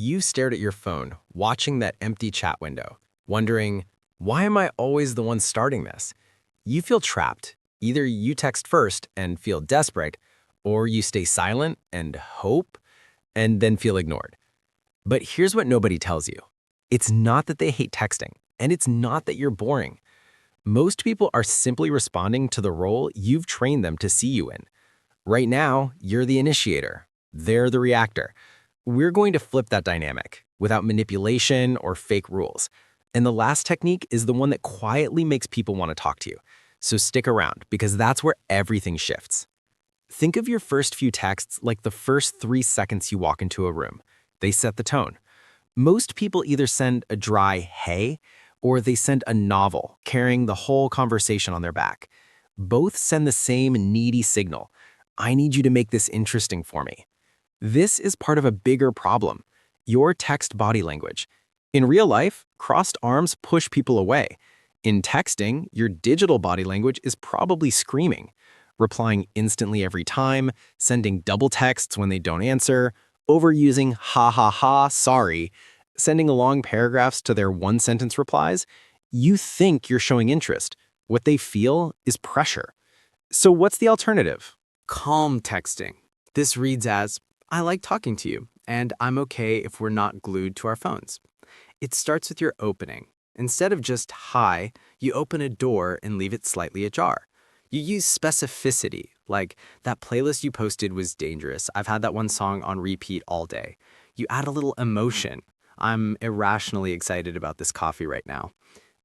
You stared at your phone, watching that empty chat window, wondering, why am I always the one starting this? You feel trapped. Either you text first and feel desperate, or you stay silent and hope, and then feel ignored. But here's what nobody tells you. It's not that they hate texting, and it's not that you're boring. Most people are simply responding to the role you've trained them to see you in. Right now, you're the initiator. They're the reactor. We're going to flip that dynamic without manipulation or fake rules. And the last technique is the one that quietly makes people want to talk to you. So stick around, because that's where everything shifts. Think of your first few texts like the first 3 seconds you walk into a room. They set the tone. Most people either send a dry "hey" or they send a novel carrying the whole conversation on their back. Both send the same needy signal. I need you to make this interesting for me. This is part of a bigger problem, your text body language. In real life, crossed arms push people away. In texting, your digital body language is probably screaming, replying instantly every time, sending double texts when they don't answer, overusing "ha ha ha, sorry," sending long paragraphs to their one-sentence replies. You think you're showing interest. What they feel is pressure. So what's the alternative? Calm texting. This reads as, I like talking to you, and I'm okay if we're not glued to our phones. It starts with your opening. Instead of just hi, you open a door and leave it slightly ajar. You use specificity, like that playlist you posted was dangerous. I've had that one song on repeat all day. You add a little emotion. I'm irrationally excited about this coffee right now.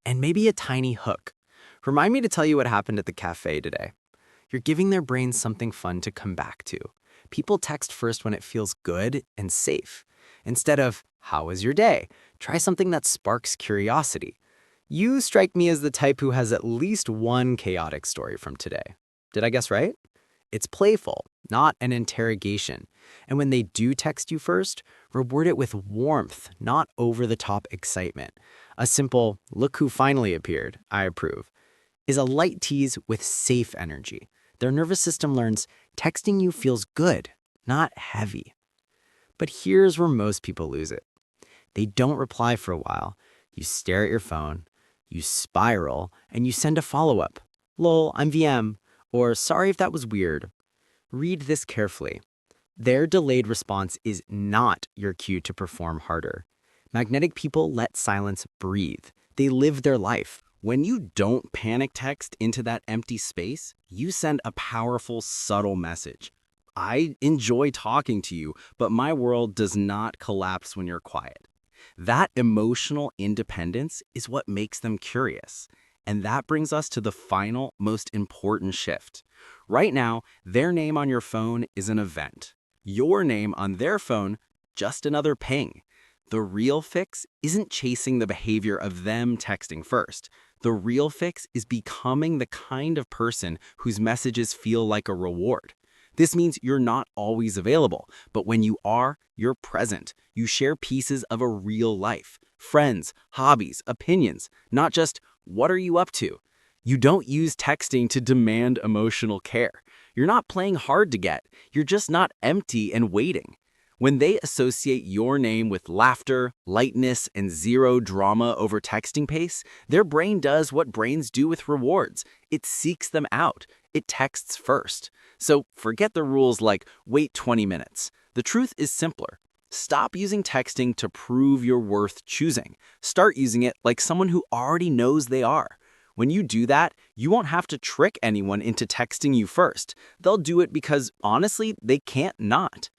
And maybe a tiny hook. Remind me to tell you what happened at the cafe today. You're giving their brains something fun to come back to. People text first when it feels good and safe. Instead of, how was your day? Try something that sparks curiosity. You strike me as the type who has at least one chaotic story from today. Did I guess right? It's playful, not an interrogation. And when they do text you first, reward it with warmth, not over-the-top excitement. A simple, look who finally appeared, I approve, is a light tease with safe energy. Their nervous system learns texting you feels good, not heavy. But here's where most people lose it. They don't reply for a while. You stare at your phone, you spiral, and you send a follow-up. Lol, I'm VM. Or sorry if that was weird. Read this carefully. Their delayed response is not your cue to perform harder. Magnetic people let silence breathe. They live their life. When you don't panic text into that empty space, you send a powerful, subtle message. I enjoy talking to you, but my world does not collapse when you're quiet. That emotional independence is what makes them curious. And that brings us to the final, most important shift. Right now, their name on your phone is an event. Your name on their phone, just another ping. The real fix isn't chasing the behavior of them texting first. The real fix is becoming the kind of person whose messages feel like a reward. This means you're not always available, but when you are, you're present. You share pieces of a real life, friends, hobbies, opinions, not just, what are you up to? You don't use texting to demand emotional care. You're not playing hard to get. You're just not empty and waiting. When they associate your name with laughter, lightness, and zero drama over texting pace, their brain does what brains do with rewards. It seeks them out. It texts first. So forget the rules like wait 20 minutes. The truth is simpler. Stop using texting to prove your worth choosing. Start using it like someone who already knows they are. When you do that, you won't have to trick anyone into texting you first. They'll do it because, honestly, they can't not.